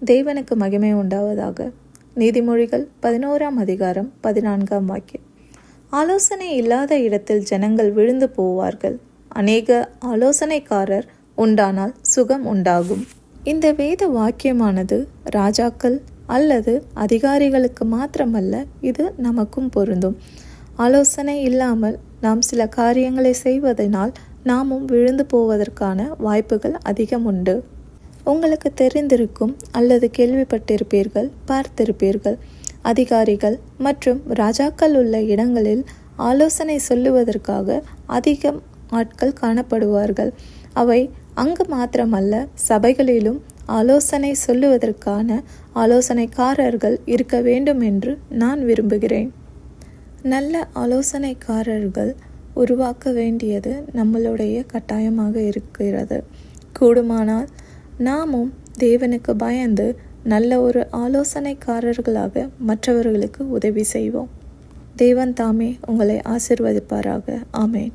தேவனுக்கு மகிமை உண்டாவதாக. நீதிமொழிகள் 11ஆம் அதிகாரம் 14ஆம் வாக்கியம். ஆலோசனை இல்லாத இடத்தில் ஜனங்கள் விழுந்து போவார்கள். அநேக ஆலோசனைக்காரர் உண்டானால் சுகம் உண்டாகும். இந்த வேத வாக்கியமானது ராஜாக்கள் அல்லது அதிகாரிகளுக்கு மாத்திரமல்ல, இது நமக்கும் பொருந்தும். ஆலோசனை இல்லாமல் நாம் சில காரியங்களை செய்வதனால் நாமும் விழுந்து போவதற்கான வாய்ப்புகள் அதிகம் உண்டு. உங்களுக்கு தெரிந்திருக்கும் அல்லது கேள்விப்பட்டிருப்பீர்கள், பார்த்திருப்பீர்கள். அதிகாரிகள் மற்றும் ராஜாக்கள் உள்ள இடங்களில் ஆலோசனை சொல்லுவதற்காக அதிகம் ஆட்கள் காணப்படுவார்கள். அவை அங்கு மாத்திரமல்ல, சபைகளிலும் ஆலோசனை சொல்லுவதற்கான ஆலோசனைக்காரர்கள் இருக்க வேண்டும் என்று நான் விரும்புகிறேன். நல்ல ஆலோசனைக்காரர்கள் உருவாக்க வேண்டியது நம்மளுடைய கட்டாயமாக இருக்கிறது. கூடுமானால் நாமும் தேவனுக்கு பயந்து நல்ல ஒரு ஆலோசனைக்காரர்களாக மற்றவர்களுக்கு உதவி செய்வோம். தேவன் தாமே உங்களை ஆசீர்வதிப்பாராக. ஆமேன்.